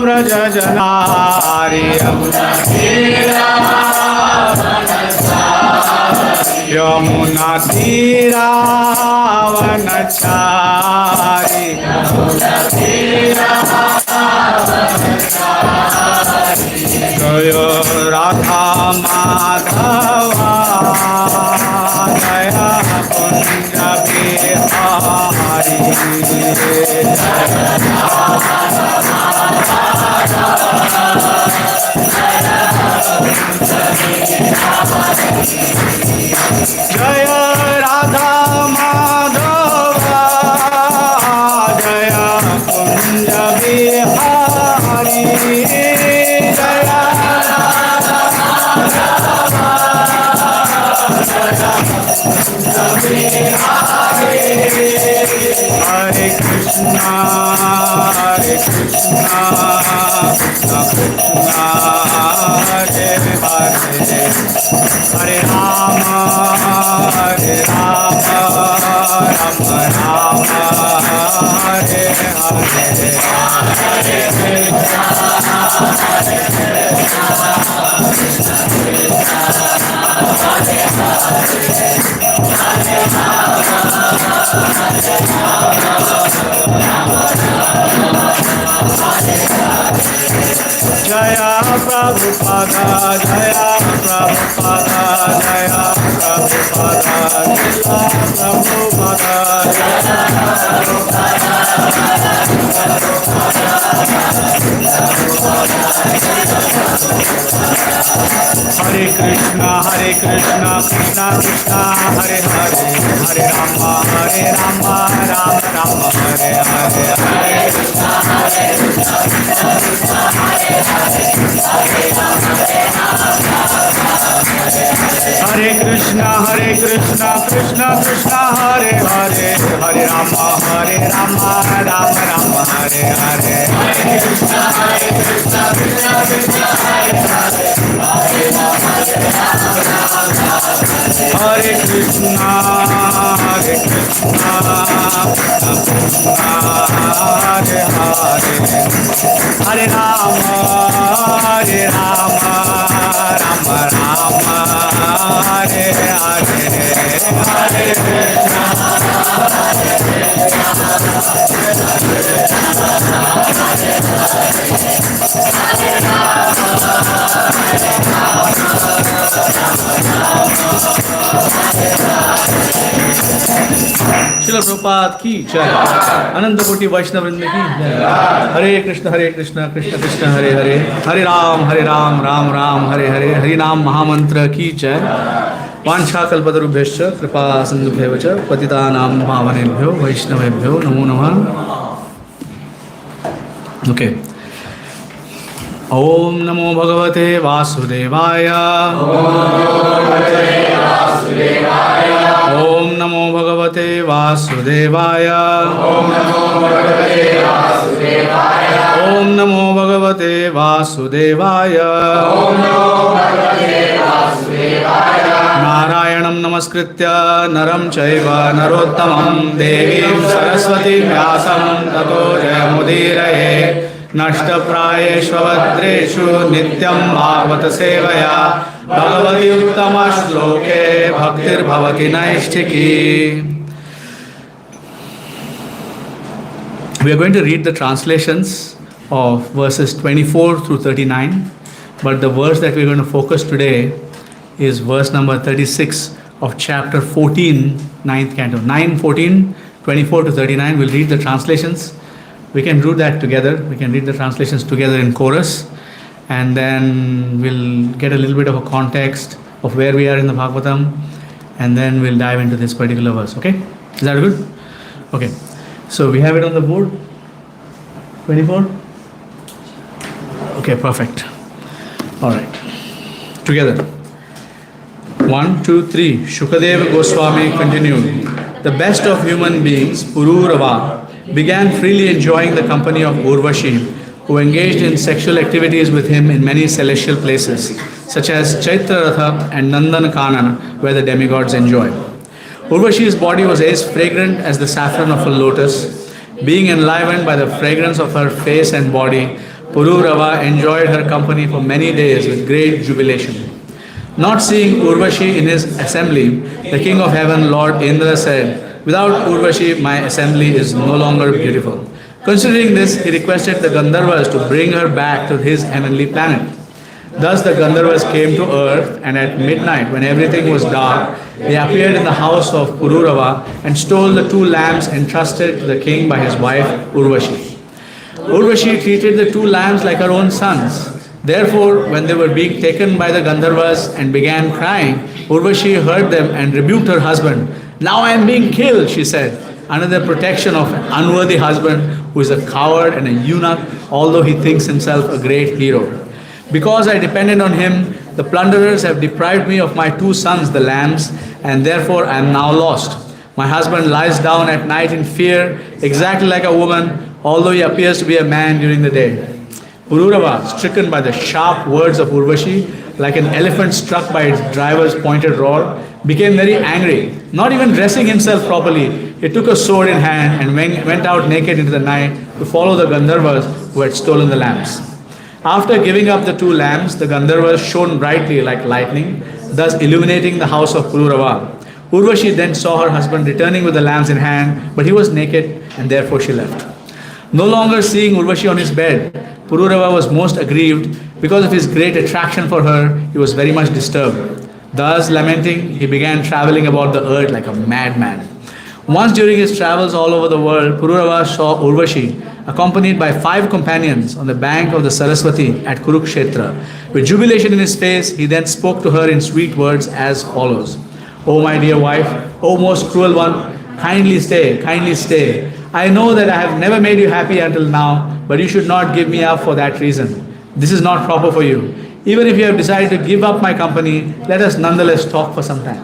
व्रज जनारी यमुना तीरावनचारी जय राधा माधवा जय कुंज बिहारी जय राधा माधवा जय कुंज बिहारी जय हरे कृष्णा कृष्णा हरे हरे हरे राम राम राम हरे हरे जय प्रभुपाद जय प्रभुपाद जय प्रभुपाद हरे कृष्णा कृष्णा कृष्णा हरे हरे हरे राम राम राम हरे हरे हरे कृष्णा हरे कृष्णा कृष्णा कृष्णा हरे हरे हरे राम राम राम हरे हरे हरे कृष्णा कृष्णा कृष्णा हरे कृष्णा हरे हरे हरे राम राम राम हरे हरे हरे कृष्णा श्रील प्रभुपाद की जय। अनंत कोटि वैष्णव वृंद की जय। हरे कृष्ण कृष्ण कृष्ण हरे हरे हरे राम राम राम हरे हरे हरि नाम महामंत्र की जय। वांछा कल्पतरुभ्यश्च कृपा सिन्धुभ्येव च पतितानां पावनेभ्यो वैष्णवेभ्यो नमो नमः। ओके। ओम नमो भगवते वासुदेवाय। ओम नमो भगवते वासुदेवाय। ओम नमो भगवते वासुदेवाय। नारायणं नमस्कृत्य नरं चैव नरोत्तमं देवीं सरस्वतीं व्यासं ततो जयमुदीरये। नष्टप्रायेष्वभद्रेषु नित्यं भागवत सेवया भगवती उत्तम श्लोके भक्तिर्भवति नैष्ठिकी। We are going to read the translations of verses 24 through 39, but the verse that we are going to focus today is verse number 36 of chapter 14, 9th canto. 9, 14, 24 to 39. We'll read the translations. We can do that together. We can read the translations together in chorus, and then we'll get a little bit of a context of where we are in the Bhagavatam, and then we'll dive into this particular verse. Okay? Is that good? Okay. So we have it on the board. 24? Okay, perfect. All right. Together. 1, 2, 3. Shukadeva Goswami continued. The best of human beings, Pururava, began freely enjoying the company of Urvashi, who engaged in sexual activities with him in many celestial places, such as Chaitra-ratha and Nandan-kanan, where the demigods enjoy. Urvashi's body was as fragrant as the saffron of a lotus. Being enlivened by the fragrance of her face and body, Pururava enjoyed her company for many days with great jubilation. Not seeing Urvashi in his assembly, the king of heaven, Lord Indra, said, "Without Urvashi, my assembly is no longer beautiful." Considering this, he requested the Gandharvas to bring her back to his heavenly planet. Thus the Gandharvas came to earth, and at midnight, when everything was dark, they appeared in the house of Pururava and stole the two lambs entrusted to the king by his wife Urvashi. Urvashi treated the two lambs like her own sons. Therefore, when they were being taken by the Gandharvas and began crying, Urvashi heard them and rebuked her husband. "Now I am being killed," she said, under the protection of an unworthy husband who is a coward and a eunuch, although he thinks himself a great hero. "Because I depended on him, the plunderers have deprived me of my two sons, the lambs, and therefore I am now lost. My husband lies down at night in fear, exactly like a woman, although he appears to be a man during the day." Pururava, stricken by the sharp words of Urvashi, like an elephant struck by its driver's pointed rod, became very angry. Not even dressing himself properly, he took a sword in hand and went out naked into the night to follow the Gandharvas who had stolen the lambs. After giving up the two lambs, the Gandharvas shone brightly like lightning, thus illuminating the house of Pururava. Urvashi then saw her husband returning with the lambs in hand, but he was naked, and therefore she left. No longer seeing Urvashi on his bed, Pururava was most aggrieved. Because of his great attraction for her, he was very much disturbed. Thus, lamenting, he began traveling about the earth like a madman. Once during his travels all over the world, Pururava saw Urvashi, accompanied by 5 companions, on the bank of the Saraswati at Kurukshetra. With jubilation in his face, he then spoke to her in sweet words as follows: "O my dear wife, O most cruel one, kindly stay, kindly stay. I know that I have never made you happy until now, but you should not give me up for that reason. This is not proper for you. Even if you have decided to give up my company, let us nonetheless talk for some time.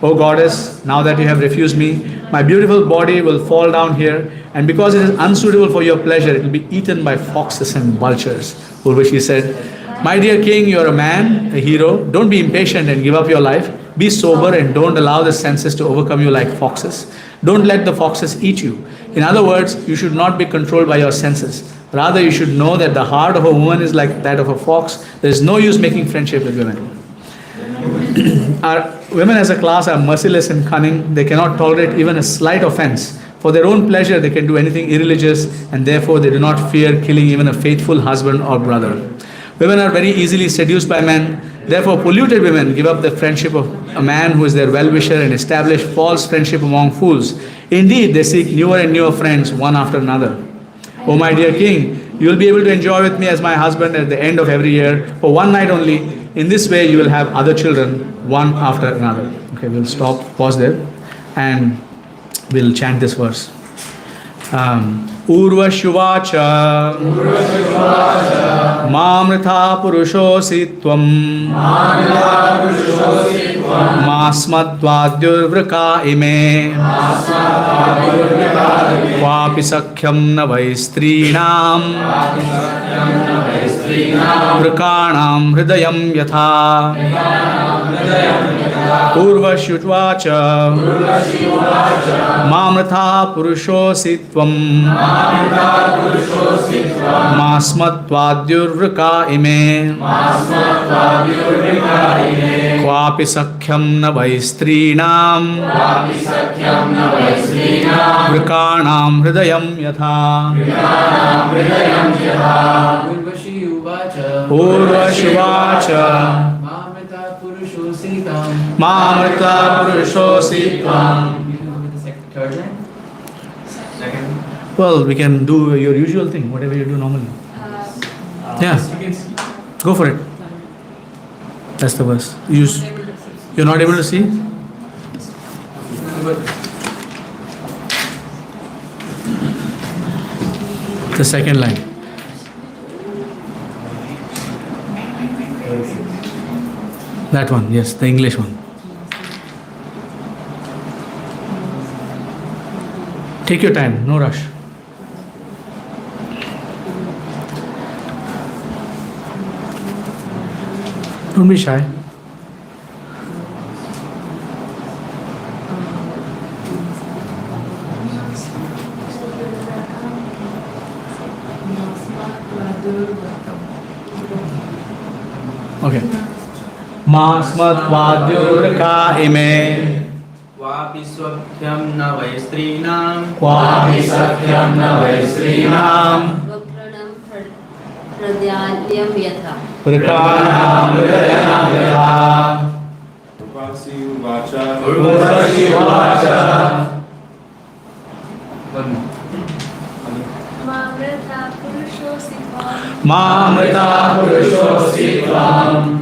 O goddess, now that you have refused me, my beautiful body will fall down here, and because it is unsuitable for your pleasure, it will be eaten by foxes and vultures." Urvashi said, "My dear king, you are a man, a hero. Don't be impatient and give up your life. Be sober and don't allow the senses to overcome you like foxes. Don't let the foxes eat you. In other words, you should not be controlled by your senses. Rather, you should know that the heart of a woman is like that of a fox. There is no use making friendship with women." Our women as a class are merciless and cunning. They cannot tolerate even a slight offense. For their own pleasure, they can do anything irreligious, and therefore they do not fear killing even a faithful husband or brother. Women are very easily seduced by men. Therefore, polluted women give up the friendship of a man who is their well-wisher and establish false friendship among fools. Indeed, they seek newer and newer friends one after another. "O my dear king, you will be able to enjoy with me as my husband at the end of every year for one night only. In this way, you will have other children one after another." Okay, we'll stop, pause there, and we'll chant this verse. Urvashuvacha Mamritha Purushosi Tvam Masmadvadyurvraka ime Kvapi sakhyam na vai strinam Vrkanam hridayam yatha Urvashuvacha Mamritha Purushosi Tvam Masmadvadyurvraka ime Kvapi sakhyam na vai strinam Vrkanam hridayam yatha Urvashuvacha Mamrita Purushosi Tvam. Third line? Second. Well, we can do your usual thing, whatever you do normally. Yeah, go for it. That's the verse. You're not able to see? The second line. That one, yes, the English one. Take your time, no rush. Don't be shy. Urvashuvacha Okay. Masmatvadyurka ime. Vapi swabhyam na vaistrinam. Kwapi sakyam na vaistrinam. Vakranam pradyalyam yatha. Vrikanam hridayam yatha. Urvasi uvacha. Urvashi uvacha. Mamrita purushosi tvam. Mamrita purushosi tvam.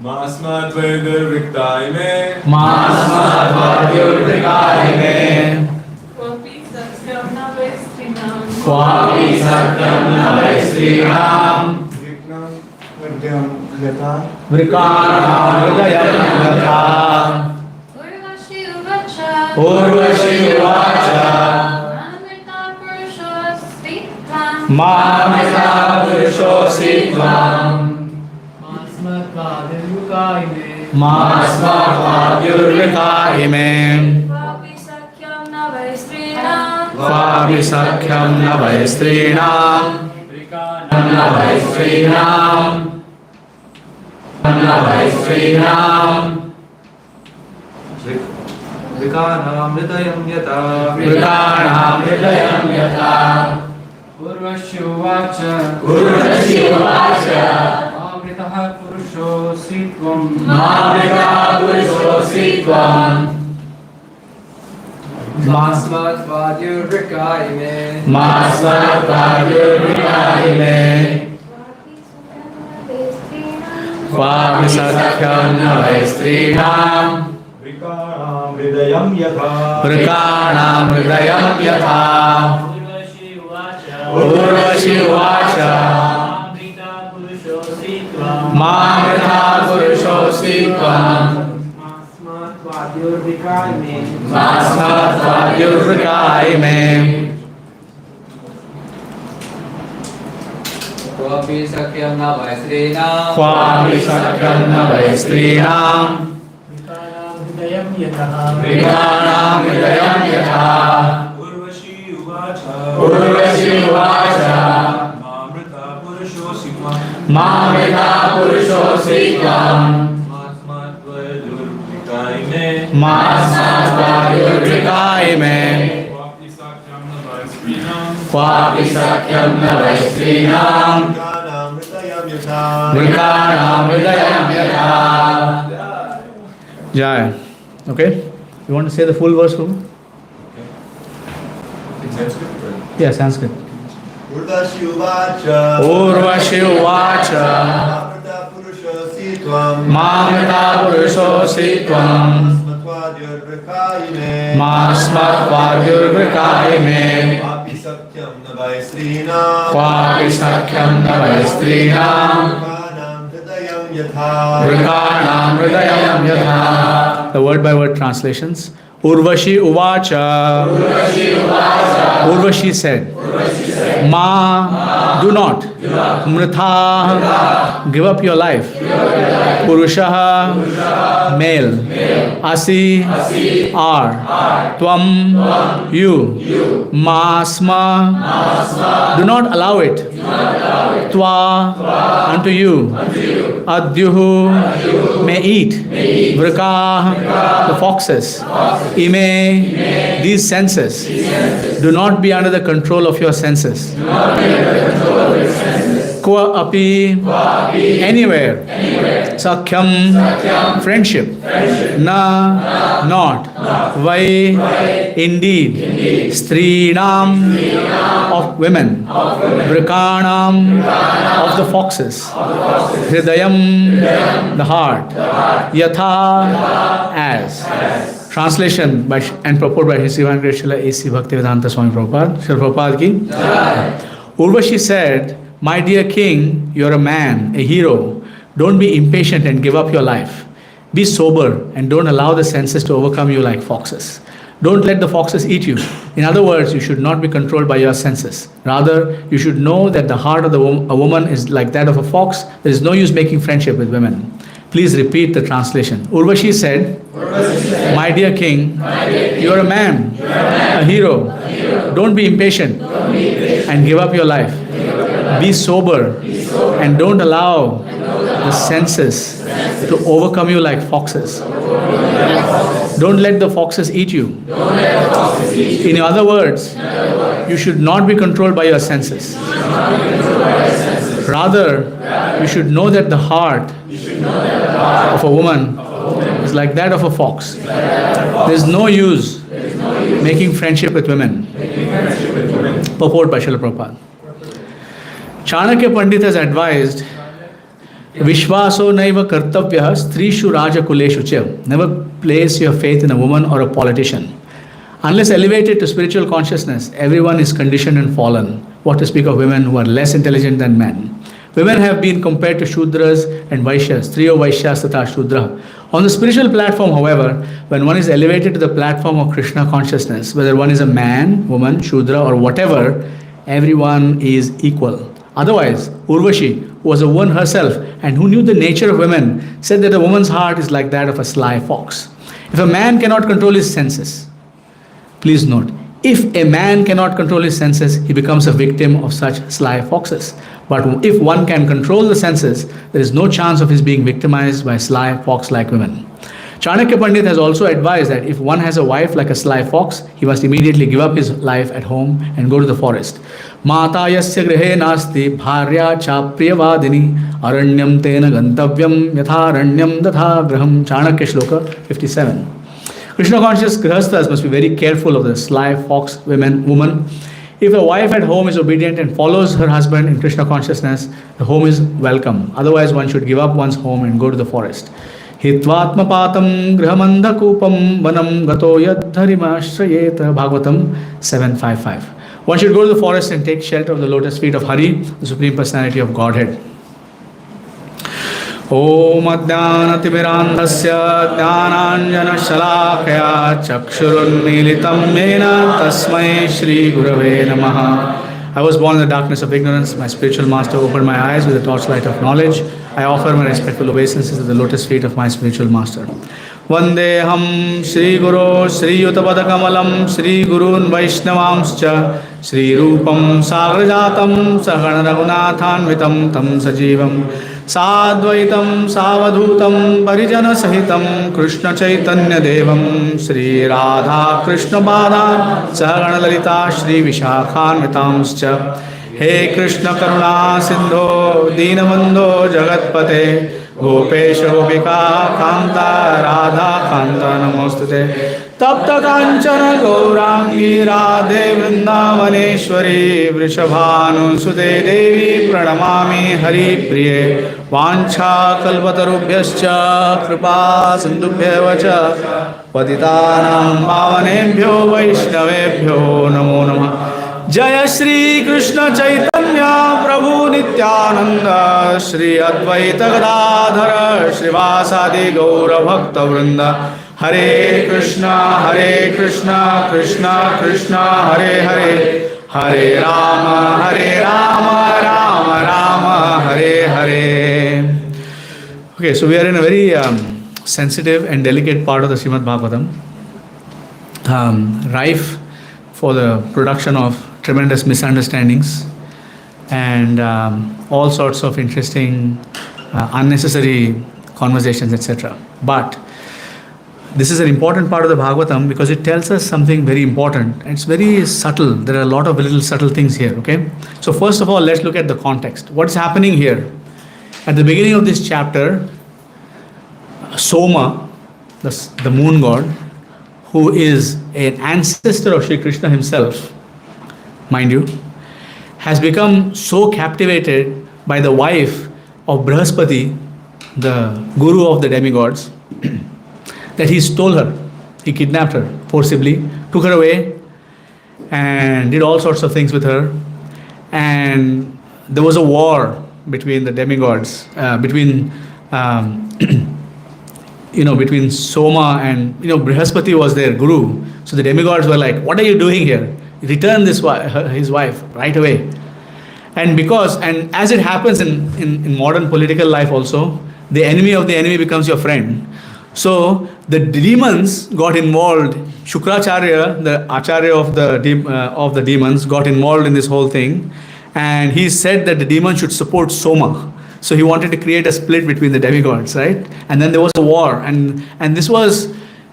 Masmat vaidurviktai me. Masmatvadyurka ime. Kwapi satyam na vaistrinam. Kwapi sakyam na vaistrinam. Viknam vadyam yatha. Vrikanam hridayam yatha. Urvashi uvacha. Urvashi uvacha. Mamrita purushosi tvam. Mamrita purushosi tvam. Masmatvadyurka ime. Kwapi sakyam na vaistrinam. Kwapi sakyam na vaistrinam. Na vaistrinam. Na vaistrinam. Vrikanam hridayam yatha. Vrikanam hridayam yatha. Urvashi uvacha. Urvashi uvacha. Amritah purushosi tvam. Mamrita purushosi tvam. Masmatvadyurka ime. Masmatvadyurka ime. Kwapi sakyam na vaistrinam. Vikanam hridayam yatha. Vrikanam hridayam yatha. Urvashi uvacha. Mamrita purushosi tvam. Masmatvadyurka ime. Kwapi sakyam na vaistrinam. Kwapi sakyam na vaistrinam. Vrikanam hridayam yatha. Urvashi uvacha. Urvashi uvacha. Mamrita purushosi tvam. Mamrita purushosi tvam. Masmat vaidurviktai me. Masmatvadyurka ime. Vapi sakyam na vaistrinam. Kwapi sakyam na vaistrinam. Vikanam hridayam yatha. Vrikanam hridayam yatha. Jai. Okay? You want to say the full verse, Prabhu? In Sanskrit? Yeah, Sanskrit. Urvashi uvacha. Urvashi uvacha. Mamrita purushosi tvam. Mamrita purushosi tvam. Masmatvadyurviktai me. Masmatvadyurka ime. Vapi sakyam na vaistrinam. Kwapi sakyam na vaistrinam. Vikanam hridayam yatha. Vrikanam hridayam yatha. The word by word translations. Urvashi uvacha. Urvashi said. Ma, do not. Mritha, give up your life. Purushaha, male. Asi, are. Tvam, you. Masma, do not allow it. Tva, unto you. Adyuhu, may eat. Vrika, the foxes. Ime, these senses. Do not be under the control of your senses. Kwa api, anywhere. Sakyam, friendship. Na, not. Vai, indeed. Strinam, of women. Vrikanam, of the foxes. Hridayam, the heart. Yatha, as. Translation by and purport by His Divine Grace Srila A.C. Bhaktivedanta Swami Prabhupada. Srila Prabhupada ki. Urvashi said, my dear king, you are a man, a hero. Don't be impatient and give up your life. Be sober and don't allow the senses to overcome you like foxes. Don't let the foxes eat you. In other words, you should not be controlled by your senses. Rather, you should know that the heart of a woman is like that of a fox. There is no use making friendship with women. Please repeat the translation. Urvashi said, my dear king, you are a man, a hero. Don't be impatient and give up your life. Be sober and don't allow the senses to overcome you like foxes. Don't let the foxes eat you. In other words, you should not be controlled by your senses. Rather, you should know that the heart of a woman is like that of a fox. There is no use making friendship with women. Purport by Srila Prabhupada. Chanakya Pandit has advised, Vishvaso naiva kartavyah strishu raja kuleshu cha. Never place your faith in a woman or a politician. Unless elevated to spiritual consciousness, everyone is conditioned and fallen. What to speak of women who are less intelligent than men. Women have been compared to Shudras and Vaishyas, Striyo Vaishyas tata Shudra. On the spiritual platform, however, when one is elevated to the platform of Krishna consciousness, whether one is a man, woman, Shudra or whatever, everyone is equal. Otherwise, Urvashi, who was a woman herself and who knew the nature of women, said that a woman's heart is like that of a sly fox. If a man cannot control his senses, please note, if a man cannot control his senses, he becomes a victim of such sly foxes. But if one can control the senses, there is no chance of his being victimized by sly fox-like women. Chanakya Pandit has also advised that if one has a wife like a sly fox, he must immediately give up his life at home and go to the forest. Mata yasya grihe nasti bharya cha priyavadini aranyam tena gantavyam yatharanyam datha graham. Chanakya Shloka 57. Krishna conscious grihasthas must be very careful of the sly fox woman. If a wife at home is obedient and follows her husband in Krishna consciousness, the home is welcome. Otherwise, one should give up one's home and go to the forest. Hitvatma patam grihamandha kupam vanam gato yadharimashrayeta. Bhagavatam 755. One should go to the forest and take shelter of the lotus feet of Hari, the Supreme Personality of Godhead. Om Adhyanatimirandhasya Dhyananjana Shalakaya Chakshurunmilitam Mena Tasmai Shri Gurave Namaha. I was born in the darkness of ignorance. My spiritual master opened my eyes with the torchlight of knowledge. I offer my respectful obeisances at the lotus feet of my spiritual master. Vandeham Shri Guru Shri Yutapadakammalam Shri Gurun Vaishnavamscha Shri Rupam Sagrajatam Sahana Raghunathanvitam Tam Sajivam Sadvaitam Savadhutam Parijana Sahitam Krishna Chaitanya Devam Shri Radha Krishna Bada Sahagana Lalita Shri Vishakhanvitamscha. He Krishna Karuna Sindho Deenabandho Jagatpate Gopesha Gopika Kanta Radha Kanta Namostute Tapta Kanchana Gaurangi Radhe Vrindavaneshwari Vrishabhanu Sute Devi Pranamami Hari Priye Vancha Kalpatarubhyascha Kripa Sindhubhyevacha Patitanam Pavanebhyo Vaishnavebhyo Namo Namah. Jaya Shri Krishna Chaitanya Prabhu Nityananda Shri Advaita Gadadhara Shrivasadi Gaura Bhakta Vrinda. Hare Krishna Krishna Krishna Hare Hare Hare Rama Rama Rama Hare Hare. Okay, so we are in a very sensitive and delicate part of the Srimad Bhagavatam, rife for the production of tremendous misunderstandings and all sorts of interesting, unnecessary conversations, etc. But this is an important part of the Bhagavatam because it tells us something very important. It's very subtle. There are a lot of little subtle things here, okay? So first of all, let's look at the context. What's happening here? At the beginning of this chapter, Soma, the moon god, who is an ancestor of Sri Krishna himself, mind you, has become so captivated by the wife of Brihaspati, the guru of the demigods, that he stole her. He kidnapped her forcibly, took her away, and did all sorts of things with her. And there was a war between the demigods, between Soma and, Brihaspati was their guru. So the demigods were like, what are you doing here? Return his wife right away. And as it happens in modern political life also, the enemy of the enemy becomes your friend. So the demons got involved. Shukracharya, the acharya of the demons, got involved in this whole thing. And he said that the demon should support Soma. So he wanted to create a split between the demigods, right? And then there was a war, and this was,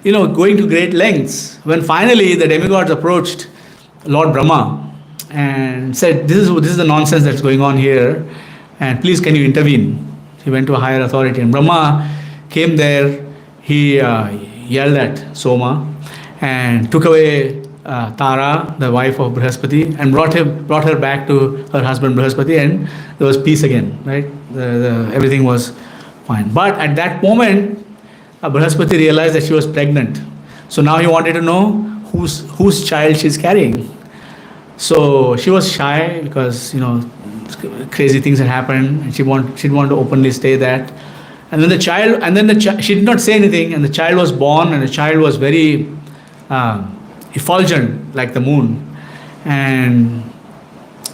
going to great lengths. When finally the demigods approached Lord Brahma and said, "This is the nonsense that's going on here, and please can you intervene?" He went to a higher authority, and Brahma came there. He yelled at Soma and took away Tara, the wife of Brihaspati, and brought her back to her husband Brihaspati, and there was peace again, right? Everything was fine. But at that moment, Brihaspati realized that she was pregnant. So now he wanted to know whose child she's carrying. So she was shy because crazy things had happened, and she didn't want to openly say that. And then she did not say anything, and the child was born, and the child was very effulgent like the moon,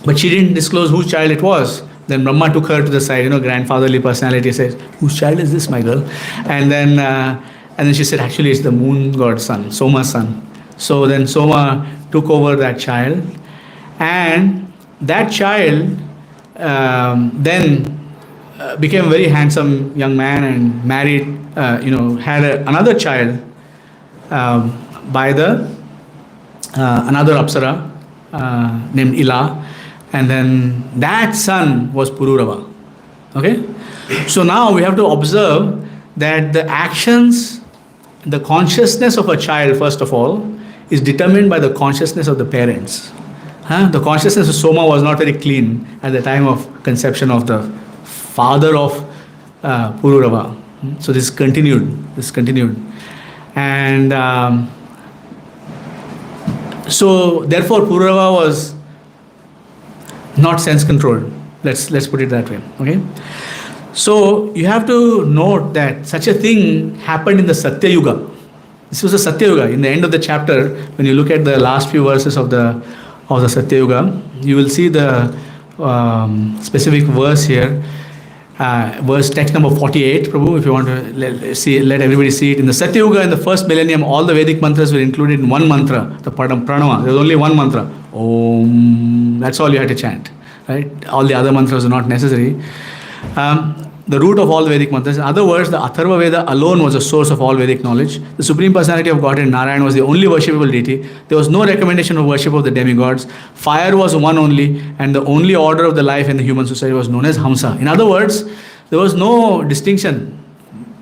but she didn't disclose whose child it was. Then Brahma took her to the side, grandfatherly personality, says, "Whose child is this, my girl?" And then she said, "Actually, it's the moon god's son, Soma's son." So then Soma took over that child, and that child then became a very handsome young man and married, had another child by another Apsara named Ila, and then that son was Pururava. Okay? So now we have to observe that the actions, the consciousness of a child, first of all, is determined by the consciousness of the parents. The consciousness of Soma was not very clean at the time of conception of the father of Pururava. So this continued. And so therefore Pururava was not sense controlled. Let's put it that way. Okay. So you have to note that such a thing happened in the Satya Yuga. This was the Satya Yuga. In the end of the chapter, when you look at the last few verses of the Satya Yuga, you will see the specific verse here. Verse text number 48, Prabhu, if you want to let everybody see it. In the Satya Yuga, in the first millennium, all the Vedic mantras were included in one mantra, the Pranava. There was only one mantra. Om. That's all you had to chant. Right? All the other mantras are not necessary. The root of all Vedic mantras. In other words, the Atharva Veda alone was the source of all Vedic knowledge. The Supreme Personality of Godhead, Narayan, was the only worshipable deity. There was no recommendation of worship of the demigods. Fire was one only, and the only order of the life in the human society was known as Hamsa. In other words, there was no distinction.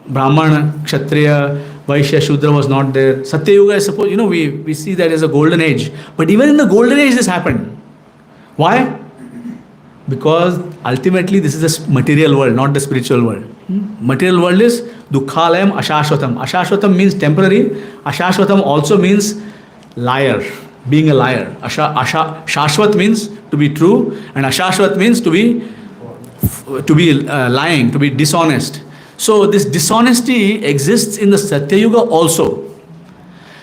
Brahmana, Kshatriya, Vaishya, Shudra was not there. Satya Yuga is supposed, we see that as a golden age. But even in the golden age, this happened. Why? Because ultimately this is the material world, not the spiritual world. Material world is Dukkhalayam Ashashvatam. Ashashvatam means temporary. Ashashvatam also means liar, being a liar. Shashvat means to be true, and Ashashvat means to be lying, to be dishonest. So this dishonesty exists in the Satya Yuga also.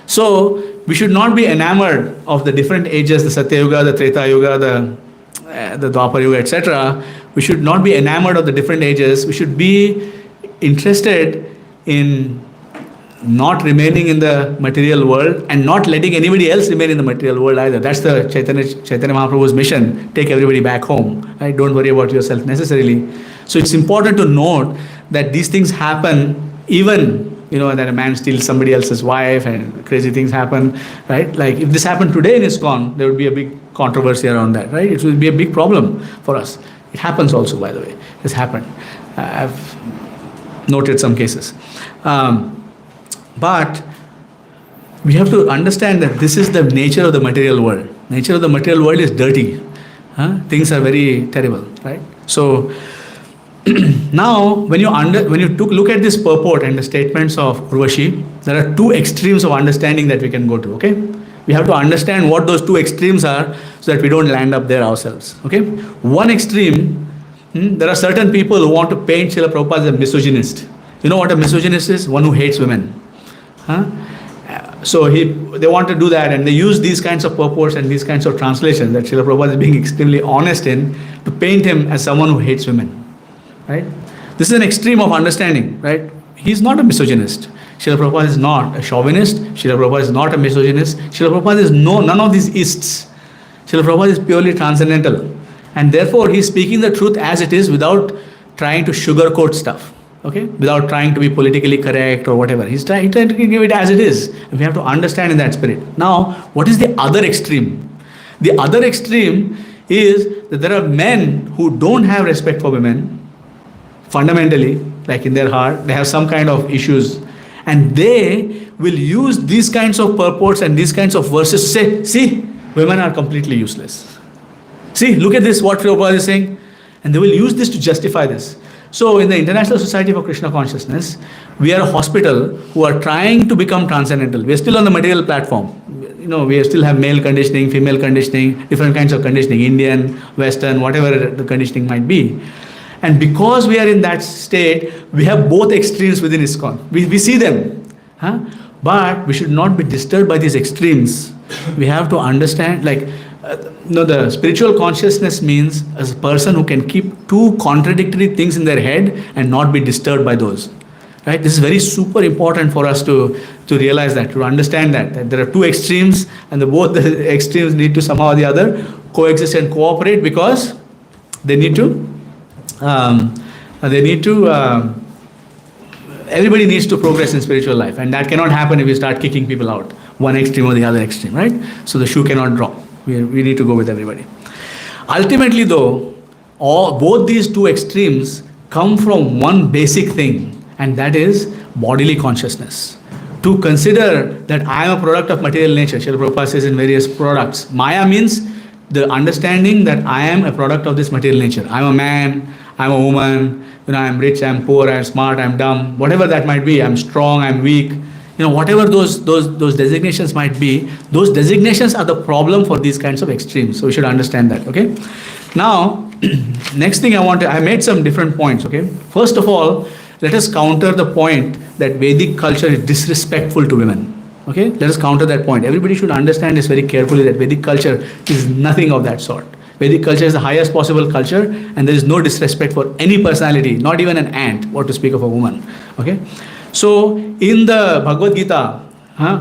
So we should not be enamored of the different ages, the Satya Yuga, the Treta Yuga, the Dwapar Yuga, etc. We should not be enamored of the different ages. We should be interested in not remaining in the material world and not letting anybody else remain in the material world either. That's the Chaitanya Mahaprabhu's mission. Take everybody back home. Right? Don't worry about yourself necessarily. So it's important to note that these things happen even, that a man steals somebody else's wife and crazy things happen, right? Like if this happened today in ISKCON, there would be a big controversy around that, right? It would be a big problem for us. It happens also, by the way. It's happened. I've noted some cases. But we have to understand that this is the nature of the material world. Nature of the material world is dirty. Things are very terrible, right? So now, when you look at this purport and the statements of Urvashi, there are two extremes of understanding that we can go to. Okay, we have to understand what those two extremes are so that we don't land up there ourselves. Okay, one extreme, there are certain people who want to paint Srila Prabhupada as a misogynist. You know what a misogynist is? One who hates women. So they want to do that, and they use these kinds of purports and these kinds of translations that Srila Prabhupada is being extremely honest in to paint him as someone who hates women. Right? This is an extreme of understanding, right? He's not a misogynist. Srila Prabhupada is not a chauvinist. Srila Prabhupada is not a misogynist. Srila Prabhupada is none of these ists. Srila Prabhupada is purely transcendental. And therefore, he's speaking the truth as it is without trying to sugarcoat stuff. Okay? Without trying to be politically correct or whatever. He's trying to give it as it is. We have to understand in that spirit. Now, what is the other extreme? The other extreme is that there are men who don't have respect for women, fundamentally, like in their heart, they have some kind of issues. And they will use these kinds of purports and these kinds of verses to say, see, women are completely useless. See, look at this, what Prabhupada is saying. And they will use this to justify this. So in the International Society for Krishna Consciousness, we are a hospital who are trying to become transcendental. We are still on the material platform. You know, we still have male conditioning, female conditioning, different kinds of conditioning, Indian, Western, whatever the conditioning might be. And because we are in that state, we have both extremes within ISKCON. We see them. Huh? But we should not be disturbed by these extremes. We have to understand, like, the spiritual consciousness means as a person who can keep two contradictory things in their head and not be disturbed by those. Right? This is very super important for us to realize that, to understand that there are two extremes, and both the extremes need to somehow or the other coexist and cooperate, because they need to everybody needs to progress in spiritual life, and that cannot happen if we start kicking people out, one extreme or the other extreme, right? So the shoe cannot drop. We need to go with everybody. Ultimately though, both these two extremes come from one basic thing, and that is bodily consciousness. To consider that I am a product of material nature, Srila Prabhupada says in various products. Maya means the understanding that I am a product of this material nature. I'm a man, I'm a woman, I'm rich, I'm poor, I'm smart, I'm dumb, whatever that might be. I'm strong, I'm weak. Whatever those designations might be, those designations are the problem for these kinds of extremes. So we should understand that, okay? Now, next thing I made some different points, okay? First of all, let us counter the point that Vedic culture is disrespectful to women. Okay? Let us counter that point. Everybody should understand this very carefully, that Vedic culture is nothing of that sort. Vedic culture is the highest possible culture, and there is no disrespect for any personality, not even an ant, what to speak of a woman. Okay? So, in the Bhagavad Gita,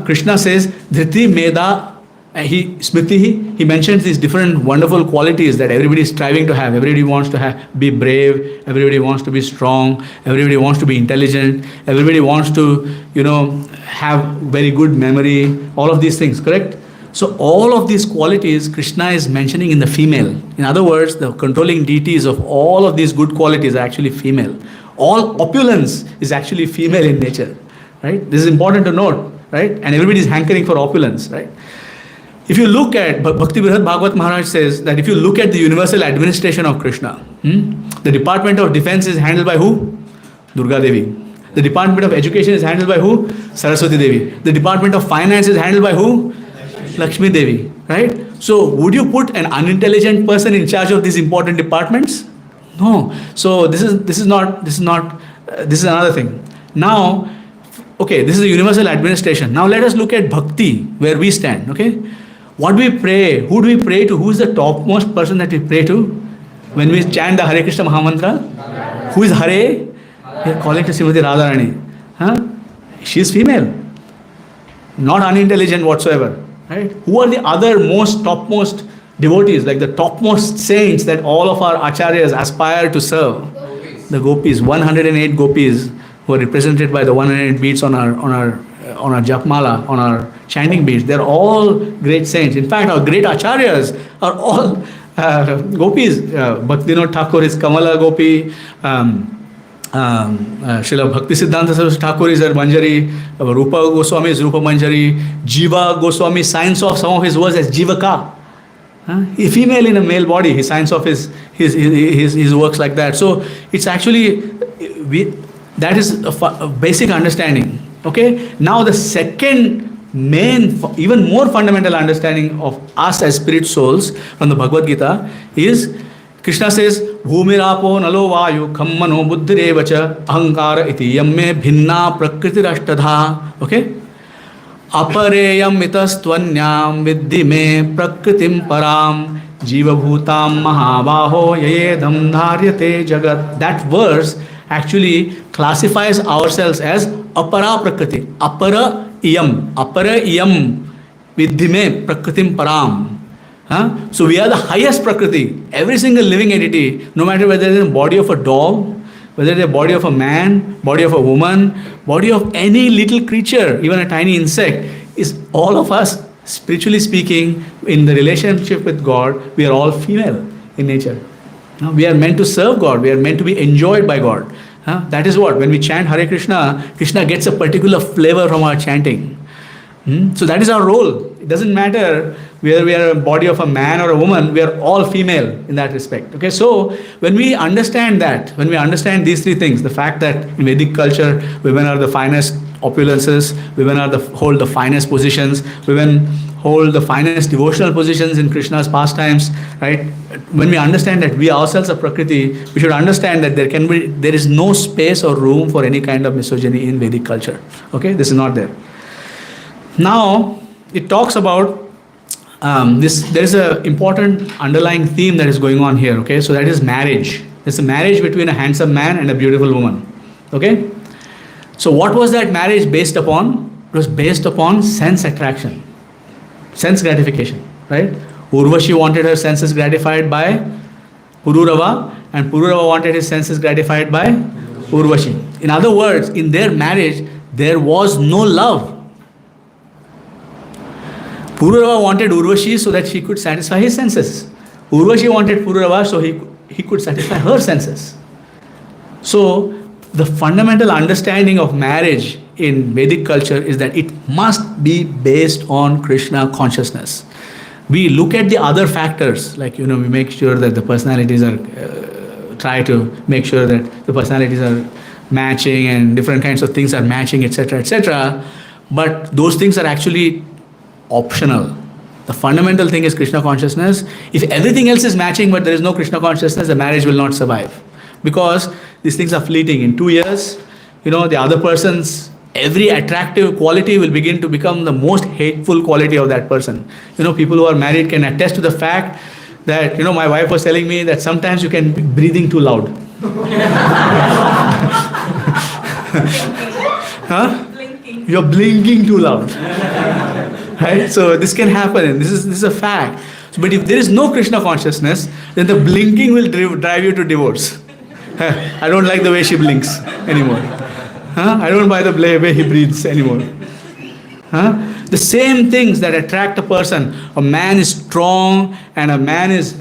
Krishna says, Dhriti Meda, Smriti, he mentions these different wonderful qualities that everybody is striving to have. Everybody wants to be brave, everybody wants to be strong, everybody wants to be intelligent, everybody wants to, have very good memory, all of these things, correct? So all of these qualities Krishna is mentioning in the female. In other words, the controlling deities of all of these good qualities are actually female. All opulence is actually female in nature, right? This is important to note, right? And everybody is hankering for opulence, right? If you look at, Bhakti Brihad Bhagwat Maharaj says that if you look at the universal administration of Krishna, the Department of Defense is handled by who? Durga Devi. The Department of Education is handled by who? Saraswati Devi. The Department of Finance is handled by who? Lakshmi Devi, right? So would you put an unintelligent person in charge of these important departments? No. So this is another thing. Now, okay, this is a universal administration. Now let us look at bhakti, where we stand, okay? What do we pray? Who do we pray to? Who is the topmost person that we pray to? When we chant the Hare Krishna Mahamantra, who is Hare? We are calling to Srimati Radharani. She is female, not unintelligent whatsoever. Right? Who are the other topmost devotees, like the topmost saints that all of our acharyas aspire to serve? The gopis, 108 gopis, who are represented by the 108 beads on our japmala, on our chanting beads. They're all great saints. In fact, our great acharyas are all gopis. Bhaktivinoda Thakur is Kamala Gopi. Srila Bhakti Siddhanta Saraswati Thakur is a Manjari. Rupa Goswami is Rupa Manjari. Jiva Goswami signs off some of his words as Jivaka. A female in a male body, he signs off his works like that. So it's actually, that is a basic understanding. Okay? Now the second main, even more fundamental understanding of us as spirit souls from the Bhagavad Gita is, Krishna says, Bhumirapo nalo vayu khammano buddhirevacha ahankara iti yamme bhinna prakritirashtadha. Okay? Apareyam mitastvanyam viddhi me prakritim param jiva bhutam mahabaho yayedham dharyate jagat. That verse actually classifies ourselves as apara prakriti. Apara iyam viddhi me prakritim param. So we are the highest Prakriti. Every single living entity, no matter whether it is the body of a dog, whether it is the body of a man, body of a woman, body of any little creature, even a tiny insect, is all of us, spiritually speaking, in the relationship with God, we are all female in nature. We are meant to serve God. We are meant to be enjoyed by God. That is what, when we chant Hare Krishna, Krishna gets a particular flavor from our chanting. So that is our role. It doesn't matter whether we are a body of a man or a woman, we are all female in that respect. Okay, so when we understand that, when we understand these three things, the fact that in Vedic culture, women are the finest opulences, women are hold the finest positions, women hold the finest devotional positions in Krishna's pastimes, right? When we understand that we ourselves are Prakriti, we should understand that there is no space or room for any kind of misogyny in Vedic culture. Okay, this is not there. Now, it talks about there is an important underlying theme that is going on here, okay? So that is marriage. It's a marriage between a handsome man and a beautiful woman, okay? So what was that marriage based upon? It was based upon sense attraction, sense gratification, right? Urvashi wanted her senses gratified by Pururava, and Pururava wanted his senses gratified by Urvashi. In other words, in their marriage, there was no love. Pururava wanted Urvashi so that she could satisfy his senses. Urvashi wanted Pururava so he could satisfy her senses. So, the fundamental understanding of marriage in Vedic culture is that it must be based on Krishna consciousness. We look at the other factors, like, we make sure that the personalities are, try to make sure that the personalities are matching and different kinds of things are matching, etc., etc. But those things are actually optional. The fundamental thing is Krishna consciousness. If everything else is matching but there is no Krishna consciousness, the marriage will not survive. Because these things are fleeting. In 2 years, the other person's every attractive quality will begin to become the most hateful quality of that person. People who are married can attest to the fact that, my wife was telling me that sometimes you can be breathing too loud. Blinking. You're blinking too loud. Right? So this can happen, and this is a fact. But if there is no Krishna consciousness, then the blinking will drive you to divorce. I don't like the way she blinks anymore. I don't buy the way he breathes anymore. The same things that attract a person. A man is strong and a man is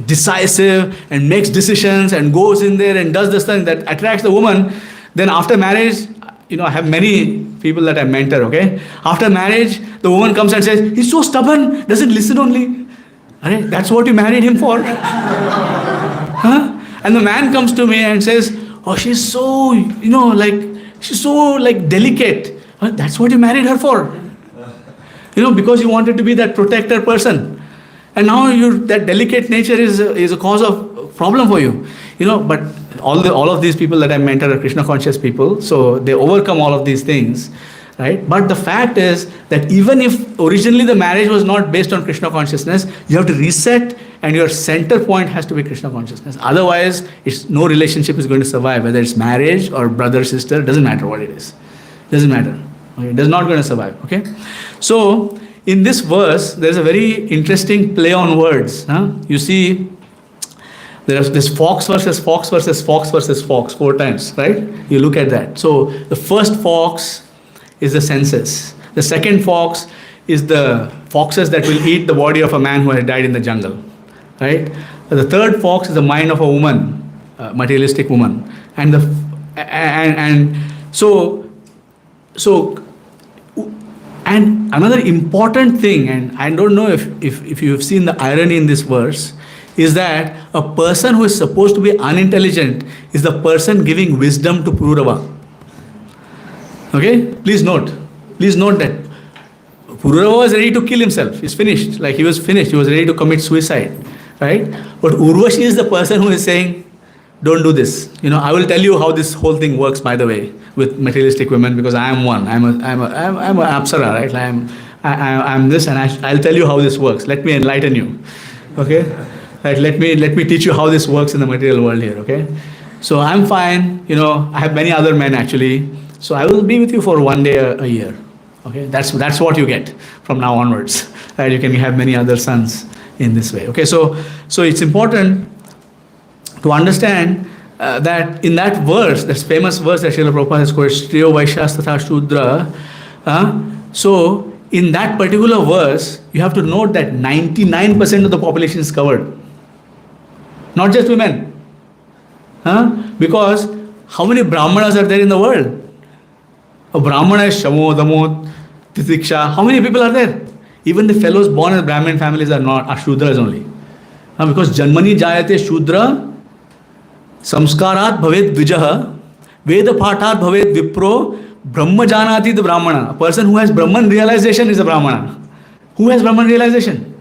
decisive and makes decisions and goes in there and does this thing that attracts the woman. Then after marriage, I have many people that I mentor, okay? After marriage, the woman comes and says, he's so stubborn, doesn't listen only. That's what you married him for? And the man comes to me and says, oh, she's so, she's so delicate. That's what you married her for. Because you wanted to be that protector person. And now that delicate nature is a cause of problem for you. But all of these people that I mentor are Krishna conscious people, so they overcome all of these things, right? But the fact is that even if originally the marriage was not based on Krishna consciousness, you have to reset, and your center point has to be Krishna consciousness. Otherwise, no relationship is going to survive, whether it's marriage or brother, sister, doesn't matter what it is. Doesn't matter. Okay? It is not going to survive. Okay? So, in this verse, there is a very interesting play on words. You see, there is this fox versus fox versus fox versus fox 4 times, right? You look at that. So the first fox is the senses. The second fox is the foxes that will eat the body of a man who has died in the jungle, right? The third fox is the mind of a woman, materialistic woman, and another important thing, and I don't know if you have seen the irony in this verse, is that a person who is supposed to be unintelligent is the person giving wisdom to Pururava. Okay? Please note that Pururava was ready to kill himself. He's finished. He was finished. He was ready to commit suicide. Right? But Urvashi is the person who is saying, don't do this. I will tell you how this whole thing works, by the way, with materialistic women, because I am one. I'm an apsara, right? I'm this, and I'll tell you how this works. Let me enlighten you. Okay? Right, let me teach you how this works in the material world here, okay? So I'm fine, I have many other men actually. So I will be with you for 1 day a year. Okay? That's what you get from now onwards. Right? You can have many other sons in this way. Okay, so it's important to understand that in that verse, that famous verse that Srila Prabhupada has quoted, Striyo Vaishyas Tatha Shudra, so in that particular verse, you have to note that 99% of the population is covered. Not just women. Because how many Brahmanas are there in the world? A Brahmana is Shamo, Damo, Titiksha. How many people are there? Even the fellows born in Brahmin families are Shudras only. Because Janmani Jayate Shudra, Samskarat Bhavet Vijaha, Veda Pathat Bhavet Vipro, Brahma Janati the Brahmana. A person who has Brahman realization is a Brahmana. Who has Brahman realization?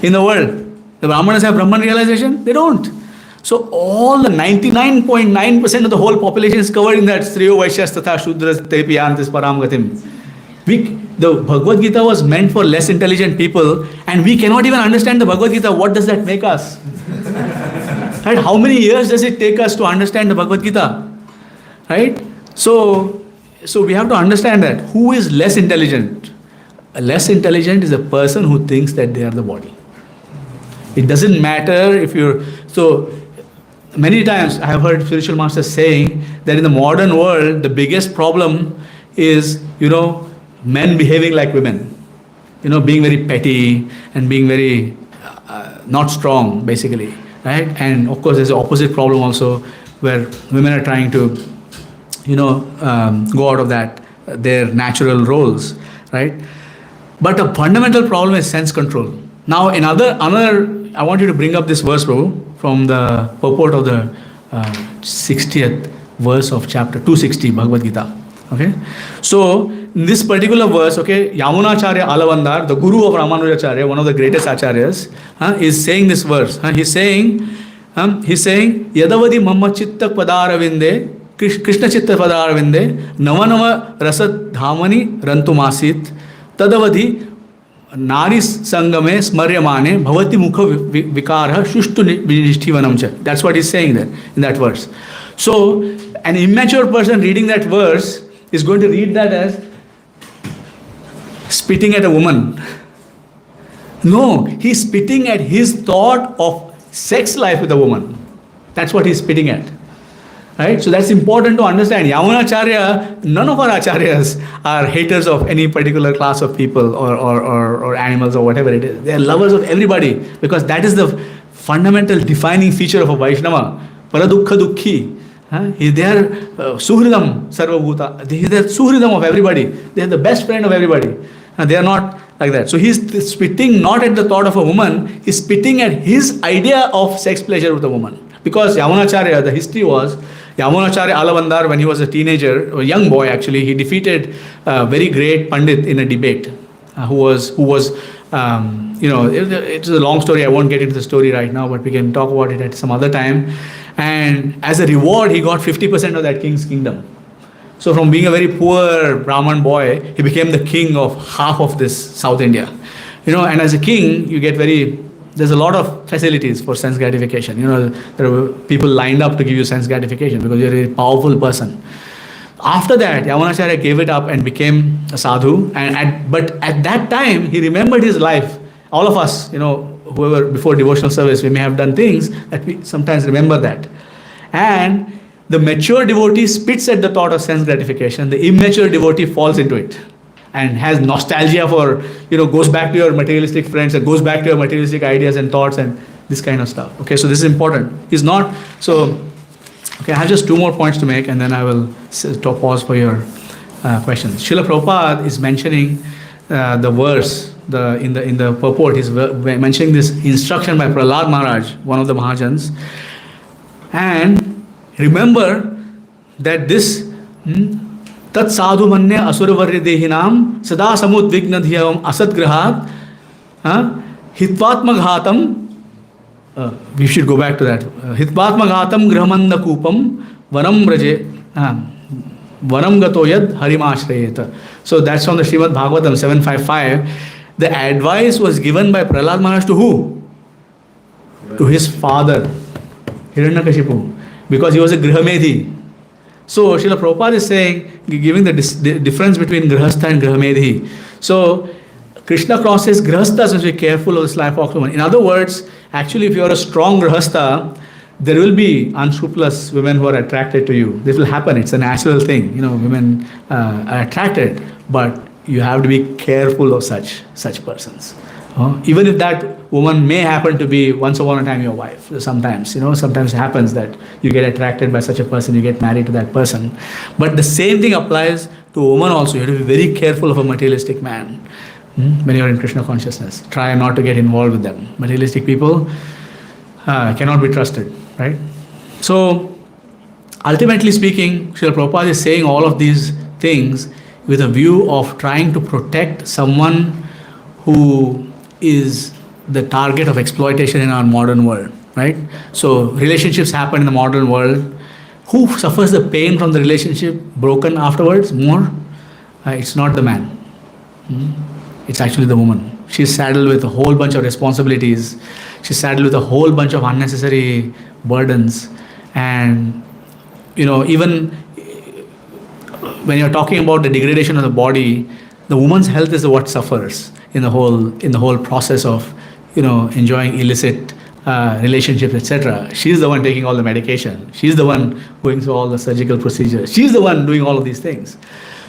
In the world. The Brahmanas have Brahman realization? They don't. So all the 99.9% of the whole population is covered in that Striyo Vaishyas Tatha Shudras Tepi Yantis Param Gatim. The Bhagavad Gita was meant for less intelligent people, and we cannot even understand the Bhagavad Gita. What does that make us? Right? How many years does it take us to understand the Bhagavad Gita? Right? So we have to understand that. Who is less intelligent? Less intelligent is a person who thinks that they are the body. It doesn't matter if you're... So, many times I have heard spiritual masters saying that in the modern world, the biggest problem is, men behaving like women. Being very petty and being very not strong, basically. Right? And of course, there's an opposite problem also, where women are trying to, go out of that, their natural roles. Right? But a fundamental problem is sense control. Now, another, I want you to bring up this verse, Prabhu, from the purport of the 60th verse of chapter 260, Bhagavad Gita. Okay? So, in this particular verse, okay, Yamunacharya Alavandar, the guru of Ramanujacharya, one of the greatest acharyas, is saying this verse. He's saying, Yadavadi Mamma Chitta Padaravinde, Krishna Chitta Padaravinde, Navanava Rasat Dhamani Rantumasit, Tadavadi Nari Sangame Smaryamane Bhavati Mukha Vikara Shushtu Nishtivanamcha. That's what he's saying there in that verse. So, an immature person reading that verse is going to read that as spitting at a woman. No, he's spitting at his thought of sex life with a woman. That's what he's spitting at. Right? So that's important to understand. Yamunacharya, none of our acharyas are haters of any particular class of people or animals or whatever it is. They are lovers of everybody, because that is the fundamental defining feature of a Vaishnava. Paradukha Dukhi. They are Suhridam Sarvabhuta. They are Suhridam of everybody. They are the best friend of everybody. They are not like that. So he's spitting not at the thought of a woman, he's spitting at his idea of sex pleasure with a woman. Because Yamunacharya, the history was, Yamunacharya Alavandar, when he was a teenager, a young boy actually, he defeated a very great Pandit in a debate, who was it's a long story, I won't get into the story right now, but we can talk about it at some other time. And as a reward, he got 50% of that king's kingdom. So from being a very poor Brahman boy, he became the king of half of this South India. And as a king, you get there's a lot of facilities for sense gratification. There are people lined up to give you sense gratification because you're a powerful person. After that, Yamunacharya gave it up and became a sadhu. But at that time, he remembered his life. All of us, whoever before devotional service, we may have done things that we sometimes remember that. And the mature devotee spits at the thought of sense gratification. The immature devotee falls into it and has nostalgia for, goes back to your materialistic friends and goes back to your materialistic ideas and thoughts and this kind of stuff. Okay, so this is important. I have just two more points to make and then I will pause for your questions. Srila Prabhupada is mentioning the verse, in the purport, he's mentioning this instruction by Prahlad Maharaj, one of the Mahajans. And remember that this Tat sadhu manye asuravarya dehinam sada samudvigna dhyam asatgrahat hitvatmaghatam. We should go back to that. Hitvatmaghatam grahamanda kupam varam braje varam gatoyad harimashrayeta. So that's from the Srimad Bhagavatam 755. The advice was given by Prahlad Maharaj to who? To his father, Hiranyakashipu, because he was a Grihamedhi. So Srila Prabhupada is saying, giving the difference between Grihastha and Grihamedhi. So Krishna crosses grihasthas must be careful of this life of woman. In other words, actually, if you are a strong grihastha, there will be unscrupulous women who are attracted to you. This will happen. It's a natural thing. Women are attracted, but you have to be careful of such persons. Even if that woman may happen to be once upon a time your wife. Sometimes it happens that you get attracted by such a person, you get married to that person. But the same thing applies to a woman also. You have to be very careful of a materialistic man when you are in Krishna consciousness. Try not to get involved with them. Materialistic people cannot be trusted, right? So, ultimately speaking, Srila Prabhupada is saying all of these things with a view of trying to protect someone who is the target of exploitation in our modern world, right? So relationships happen in the modern world. Who suffers the pain from the relationship broken afterwards more? It's not the man. It's actually the woman. She's saddled with a whole bunch of responsibilities. She's saddled with a whole bunch of unnecessary burdens. And even when you're talking about the degradation of the body, the woman's health is what suffers in the whole process of enjoying illicit relationships, etc. She's the one taking all the medication. She's the one going through all the surgical procedures. She's the one doing all of these things.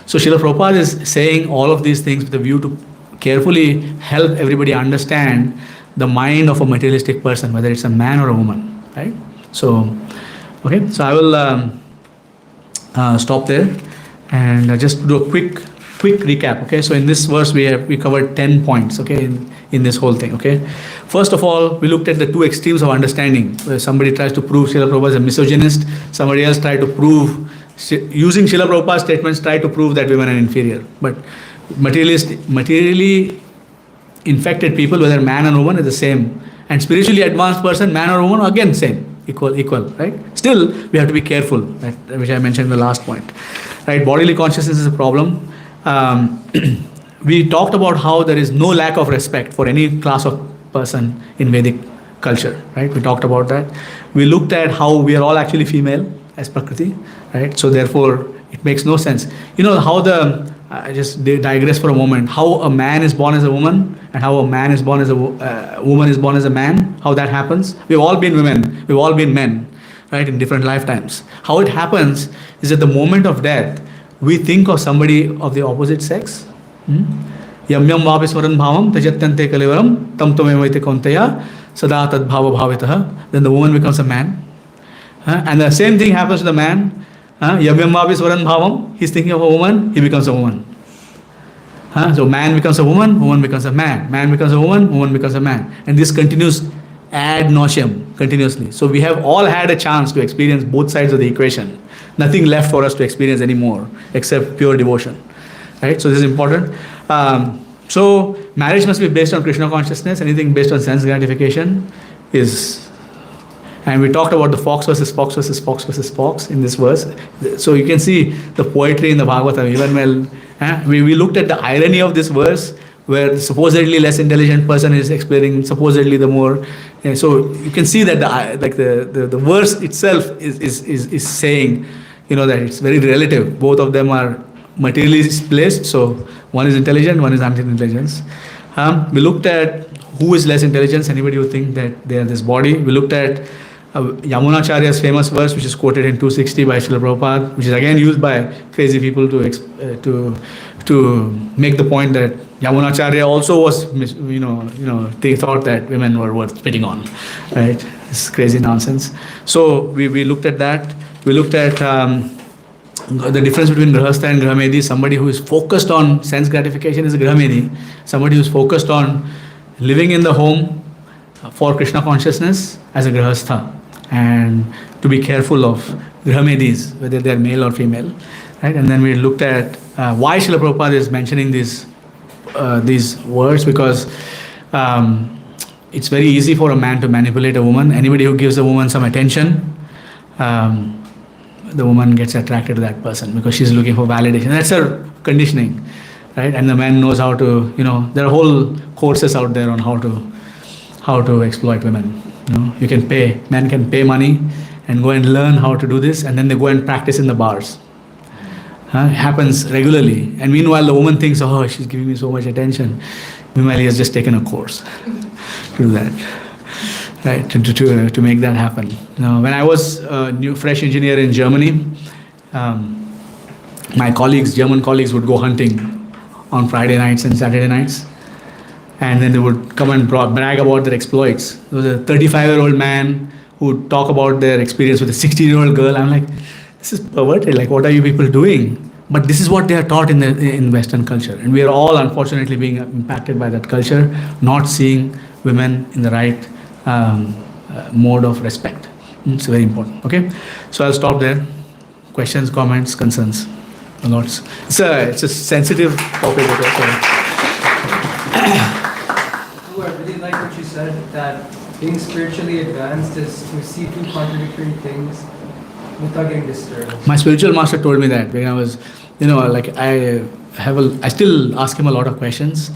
So Srila Prabhupada is saying all of these things with a view to carefully help everybody understand the mind of a materialistic person, whether it's a man or a woman, right? So, okay, so I will stop there and just do a quick recap. Okay, so in this verse we covered 10 points. Okay, in this whole thing. Okay, first of all, we looked at the two extremes of understanding. Where somebody tries to prove Srila Prabhupada is a misogynist, somebody else tried to prove, using Srila Prabhupada's statements, try to prove that women are inferior. But materially infected people, whether man or woman, is the same. And spiritually advanced person, man or woman, again same, equal, right? Still, we have to be careful, right? Which I mentioned in the last point. Right, bodily consciousness is a problem. We talked about how there is no lack of respect for any class of person in Vedic culture, right? We talked about that. We looked at how we are all actually female as Prakriti, right? So therefore, it makes no sense. How I just digress for a moment, how a man is born as a woman and how a man is born as a woman is born as a man, how that happens. We've all been women, we've all been men, right, in different lifetimes. How it happens is at the moment of death, we think of somebody of the opposite sex. Yam yam vapiswaran bhavam tajatyante kalivaram tam tamemaite konteya sada tad bhava bhavitaha. Then the woman becomes a man. And the same thing happens to the man. Yam yam vapiswaran bhavam, he's thinking of a woman, he becomes a woman. So man becomes a woman becomes a man. Man becomes a woman becomes a man. And this continues ad nauseam, continuously. So we have all had a chance to experience both sides of the equation. Nothing left for us to experience anymore except pure devotion, right? So this is important. So marriage must be based on Krishna consciousness. Anything based on sense gratification is, and we talked about the fox versus fox versus fox versus fox in this verse. So you can see the poetry in the Bhagavatam. Even we looked at the irony of this verse, where the supposedly less intelligent person is explaining supposedly the more. So you can see that the verse itself is saying, that it's very relative. Both of them are materially placed. So one is intelligent, one is anti-intelligence. We looked at who is less intelligence. Anybody who think that they are this body. We looked at Yamunacharya's famous verse, which is quoted in 260 by Srila Prabhupada, which is again used by crazy people to make the point that Yamunacharya also was, they thought that women were worth spitting on, right? It's crazy nonsense. So we looked at that. We looked at the difference between Grihastha and Grahamedi. Somebody who is focused on sense gratification is a Grahamedi. Somebody who is focused on living in the home for Krishna consciousness as a Grihastha. And to be careful of Grahamedis, whether they are male or female. Right? And then we looked at why Srila Prabhupada is mentioning these words, because it's very easy for a man to manipulate a woman. Anybody who gives a woman some attention, the woman gets attracted to that person because she's looking for validation. That's her conditioning, right? And the man knows how to, there are whole courses out there on how to exploit women. You can pay, men can pay money and go and learn how to do this, and then they go and practice in the bars. It happens regularly. And meanwhile, the woman thinks, oh, she's giving me so much attention. Vimali has just taken a course to do that, right? To make that happen. Now, when I was a new fresh engineer in Germany, my colleagues, German colleagues, would go hunting on Friday nights and Saturday nights, and then they would come and brag about their exploits. There was a 35-year-old man who would talk about their experience with a 16-year-old girl. I'm like, this is perverted. Like, what are you people doing? But this is what they are taught in Western culture, and we are all unfortunately being impacted by that culture, not seeing women in the right mode of respect. It's very important. Okay, so I'll stop there. Questions, comments, concerns, thoughts. It's a sensitive topic. I really like what you said, that being spiritually advanced is to see two contradictory things without getting disturbed. My spiritual master told me that when I was, like I still ask him a lot of questions,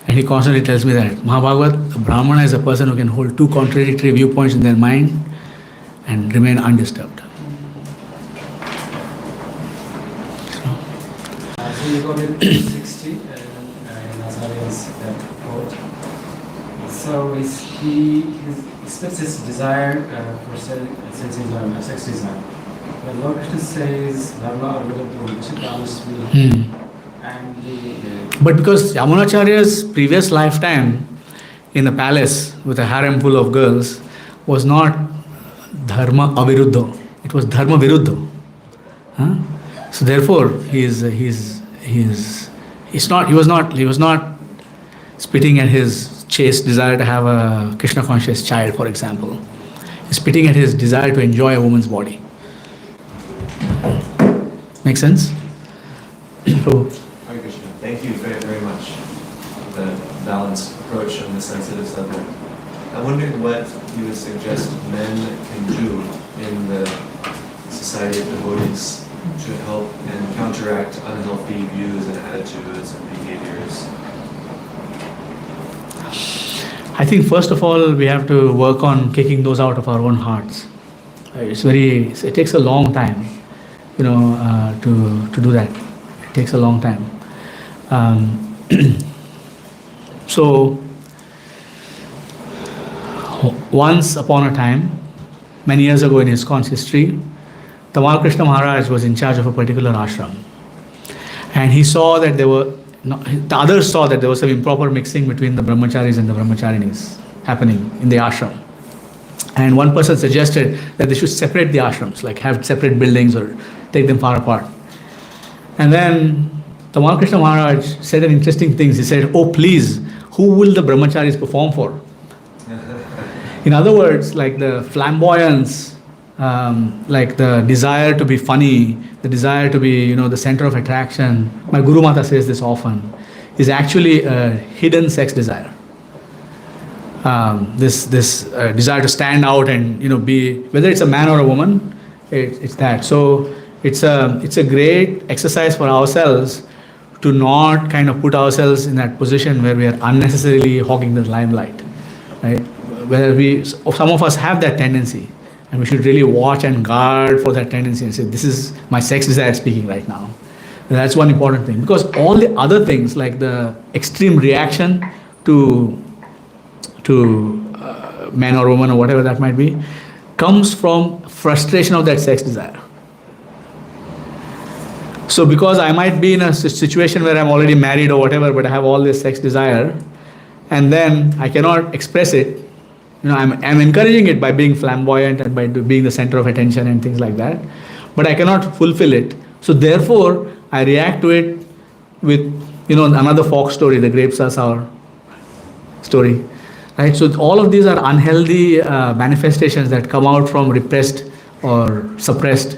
and he constantly tells me that MAHABHAGWAT, a Brahmana is a person who can hold two contradictory viewpoints in their mind and remain undisturbed. So you go to 60 in Nazarian's quote. So he expressed his desire for sex desire. But Lord Krishna says, Dharma and But because Yamunacharya's previous lifetime in the palace with a harem full of girls was not dharma aviruddha, it was dharma viruddha. Huh? So therefore, he was not spitting at his chaste desire to have a Krishna conscious child, for example. He's spitting at his desire to enjoy a woman's body. Make sense? So, Hare Krishna. Thank you very, very much for the balanced approach on the sensitive subject. I'm wondering what you would suggest men can do in the society of devotees to help and counteract unhealthy views and attitudes and behaviors. I think first of all we have to work on kicking those out of our own hearts. It takes a long time, to do that. It takes a long time. So once upon a time, many years ago in ISKCON's history, Tamal Krishna Maharaj was in charge of a particular ashram, and he saw that the others saw that there was some improper mixing between the brahmacharis and the brahmacharinis happening in the ashram. And one person suggested that they should separate the ashrams, like have separate buildings or take them far apart. And then Tamal Krishna Maharaj said an interesting thing. He said, "Oh please, who will the brahmacharis perform for?" In other words, like the flamboyance, like the desire to be funny, the desire to be, the center of attraction. My Guru Mata says this often, is actually a hidden sex desire. This desire to stand out and be, whether it's a man or a woman, it's that. So it's a great exercise for ourselves to not kind of put ourselves in that position where we are unnecessarily hogging the limelight, right? Where some of us have that tendency, and we should really watch and guard for that tendency and say, this is my sex desire speaking right now. And that's one important thing, because all the other things like the extreme reaction to men or women or whatever that might be, comes from frustration of that sex desire. So because I might be in a situation where I'm already married or whatever, but I have all this sex desire, and then I cannot express it, I'm encouraging it by being flamboyant and by being the center of attention and things like that, but I cannot fulfill it. So therefore, I react to it with, another folk story, the grapes are sour story. Right? So all of these are unhealthy manifestations that come out from repressed or suppressed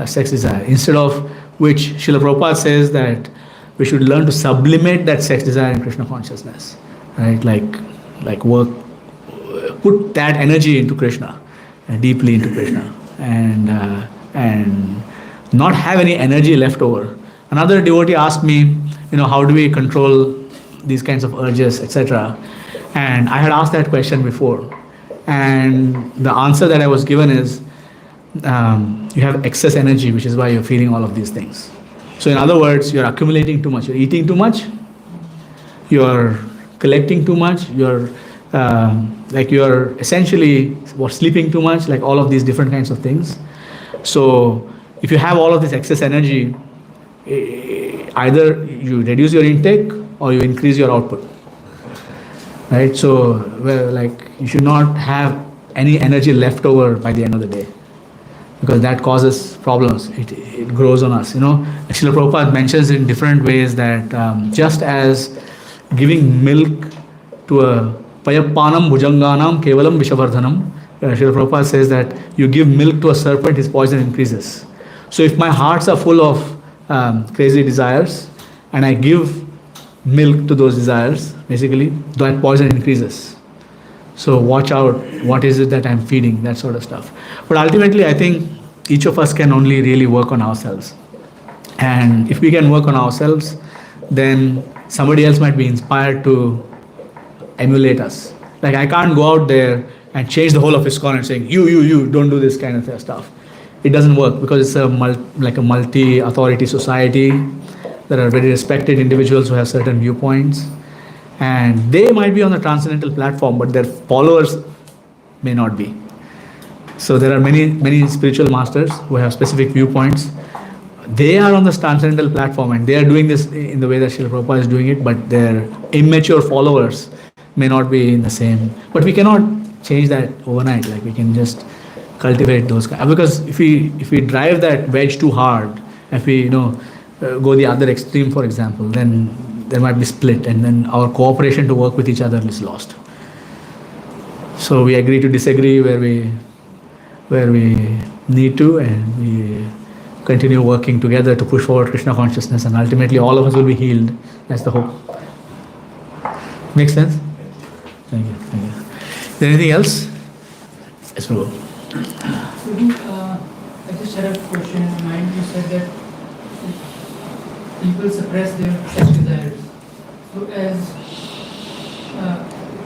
sex desire. Instead of which, Srila Prabhupada says that we should learn to sublimate that sex desire in Krishna consciousness. Right? Like work, put that energy into Krishna, deeply into Krishna, and not have any energy left over. Another devotee asked me, how do we control these kinds of urges, etc. And I had asked that question before, and the answer that I was given is, you have excess energy, which is why you're feeling all of these things. So in other words, you're accumulating too much, you're eating too much, you're collecting too much, you're you're essentially sleeping too much, like all of these different kinds of things. So if you have all of this excess energy, either you reduce your intake or you increase your output, right? So you should not have any energy left over by the end of the day, because that causes problems. It grows on us. Srila Prabhupada mentions in different ways that just as giving milk to a payapanam bhujanganam kevalam vishavardhanam, Srila Prabhupada says that you give milk to a serpent, his poison increases. So if my hearts are full of crazy desires and I give milk to those desires, basically that poison increases. So watch out, what is it that I'm feeding, that sort of stuff. But ultimately, I think each of us can only really work on ourselves. And if we can work on ourselves, then somebody else might be inspired to emulate us. Like I can't go out there and change the whole of ISKCON and saying, you, don't do this kind of stuff. It doesn't work because it's a multi-authority society. There are very respected individuals who have certain viewpoints. And they might be on the transcendental platform, but their followers may not be. So there are many spiritual masters who have specific viewpoints. They are on the transcendental platform and they are doing this in the way that Srila Prabhupada is doing it, but their immature followers may not be in the same. But we cannot change that overnight. Like we can just cultivate those kinds. Because if we drive that wedge too hard, if we go the other extreme, for example, then there might be split, and then our cooperation to work with each other is lost. So we agree to disagree where we need to, and we continue working together to push forward Krishna consciousness, and ultimately all of us will be healed. That's the hope. Makes sense? Thank you. Is there anything else? Yes, Prabhu. I just had a question in my mind. You said that people suppress their sex desires. So as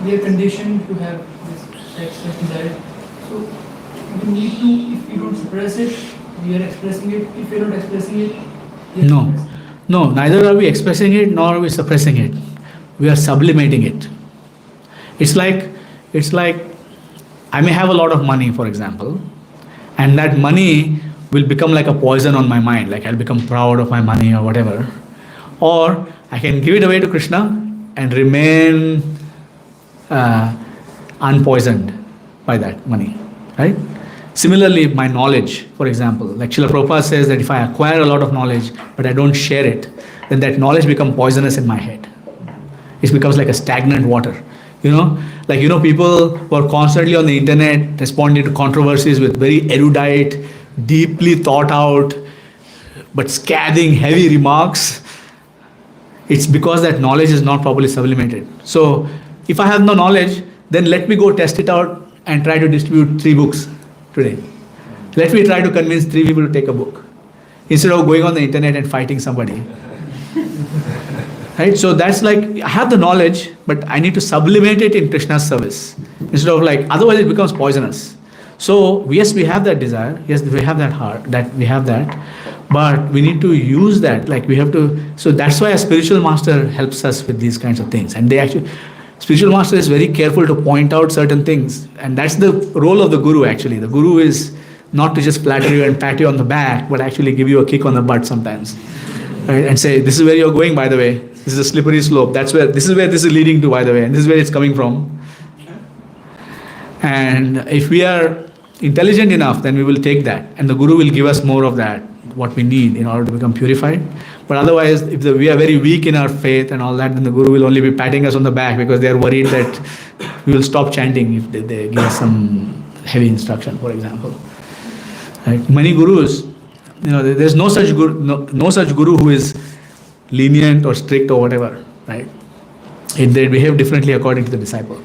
they are conditioned to have this sex desire, so we need to, if we don't suppress it, we are expressing it. If we are not expressing it, we are No. suppressing it. No, neither are we expressing it nor are we suppressing it. We are sublimating it. It's like I may have a lot of money, for example, and that money will become like a poison on my mind, like I'll become proud of my money or whatever. Or I can give it away to Krishna and remain unpoisoned by that money, right? Similarly, my knowledge, for example, like Srila Prabhupada says that if I acquire a lot of knowledge but I don't share it, then that knowledge becomes poisonous in my head. It becomes like a stagnant water. People who are constantly on the internet responding to controversies with very erudite, deeply thought out, but scathing, heavy remarks. It's because that knowledge is not properly sublimated. So if I have no knowledge, then let me go test it out and try to distribute 3 books today. Let me try to convince 3 people to take a book instead of going on the internet and fighting somebody. Right? So that's like, I have the knowledge, but I need to sublimate it in Krishna's service. Instead of otherwise it becomes poisonous. So yes, we have that desire. Yes, we have that heart, but we need to use that. So that's why a spiritual master helps us with these kinds of things. And spiritual master is very careful to point out certain things. And that's the role of the guru actually. The guru is not to just flatter you and pat you on the back, but actually give you a kick on the butt sometimes. Right? And say, this is where you're going, by the way. This is a slippery slope. This is where this is leading to, by the way. And this is where it's coming from. And if we are intelligent enough, then we will take that. And the guru will give us more of that, what we need in order to become purified. But otherwise, if we are very weak in our faith and all that, then the guru will only be patting us on the back because they are worried that we will stop chanting if they give us some heavy instruction, for example. Right? Many gurus, there's no such guru who is lenient or strict or whatever, right? They behave differently according to the disciple.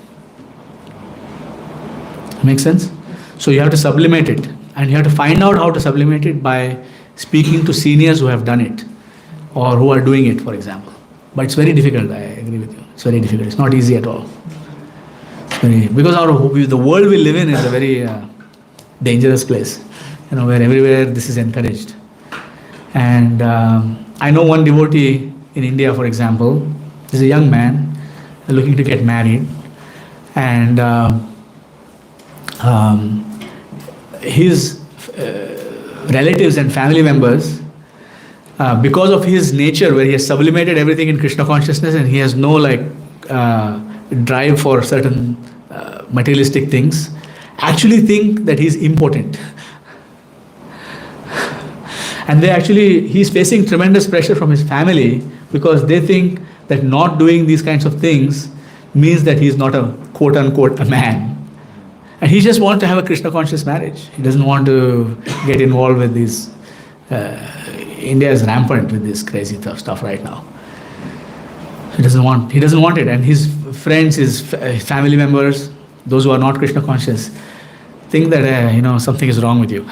Make sense? So you have to sublimate it, and you have to find out how to sublimate it by speaking to seniors who have done it or who are doing it, for example. But it's very difficult, I agree with you. It's very difficult. It's not easy at all. Because the world we live in is a very dangerous place, where everywhere this is encouraged. And I know one devotee in India, for example. He's a young man, looking to get married, and his relatives and family members, because of his nature where he has sublimated everything in Krishna consciousness and he has no drive for certain materialistic things, actually think that he's impotent. And he's facing tremendous pressure from his family because they think that not doing these kinds of things means that he's not a quote unquote a man. And he just wants to have a Krishna conscious marriage. He doesn't want to get involved with these. India is rampant with this crazy stuff right now. He doesn't want it. And his friends, his family members, those who are not Krishna conscious, think that something is wrong with you.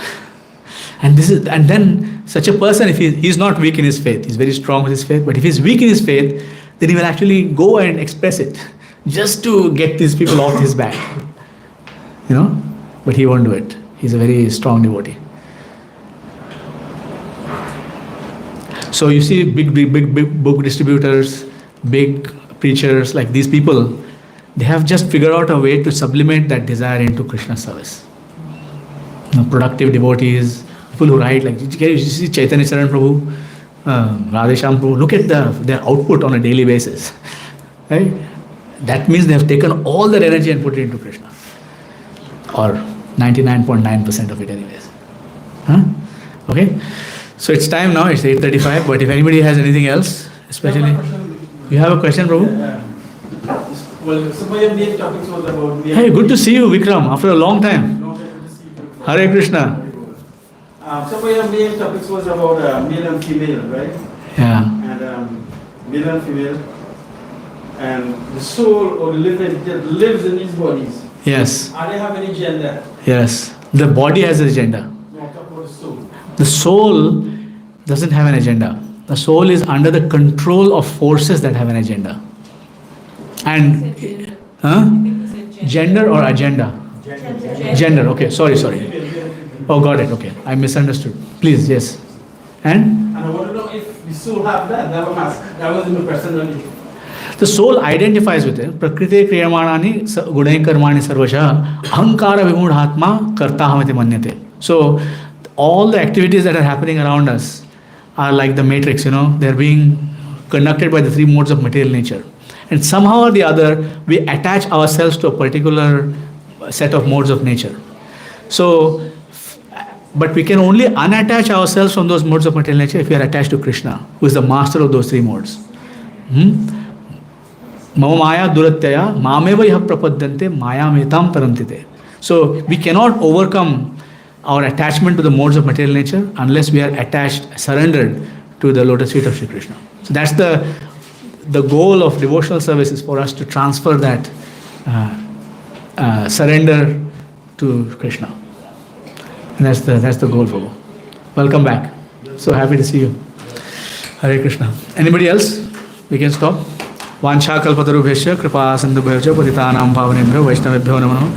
And then such a person, if he's not weak in his faith, he's very strong with his faith, but if he's weak in his faith, then he will actually go and express it just to get these people off his back. But he won't do it. He's a very strong devotee. So you see big book distributors, big preachers, like these people, they have just figured out a way to sublimate that desire into Krishna service. Productive devotees, people who write, like you see Chaitanya Charan Prabhu, Radhesham Prabhu, look at their output on a daily basis. Right? That means they have taken all their energy and put it into Krishna. Or 99.9% of it anyways. Okay? So it's time now, it's 8:35, but if anybody has anything else, especially... You have a question, Prabhu? Well, some of your main topics was about... Hey, good to see you, Vikram, after a long time. Hare Krishna. Some of your main topics was about male and female, right? Yeah. And male and female. And the soul or the living that lives in these bodies. Yes. Are they have any gender? Yes. The body has an agenda. No, talk about the soul. The soul doesn't have an agenda. The soul is under the control of forces that have an agenda. And gender or agenda? Gender. Okay. Sorry. Oh, got it. Okay. I misunderstood. Please, yes. And I want to know if the soul have that. That was in the personality. the soul identifies with it. Prakriti kriyamanani gunai karmani sarvasha ahankara vimudhatma karta hamati manyate. So all the activities that are happening around us are like the matrix, they're being conducted by the three modes of material nature. And somehow or the other, we attach ourselves to a particular set of modes of nature. So, but we can only unattach ourselves from those modes of material nature if we are attached to Krishna, who is the master of those three modes. Mama maya duratyaya mameva yah prapadyante maya metam tarantite. So we cannot overcome our attachment to the modes of material nature unless we are attached, surrendered to the lotus feet of Shri Krishna. So that's the goal of devotional service, is for us to transfer that surrender to Krishna. And that's the goal, Prabhu. Welcome back. So happy to see you. Hare Krishna. Anybody else? We can stop. Vancha kalpatarubhesya kripa sindhubhesya patitanam pavanebhyo vaishnavebhyo namo.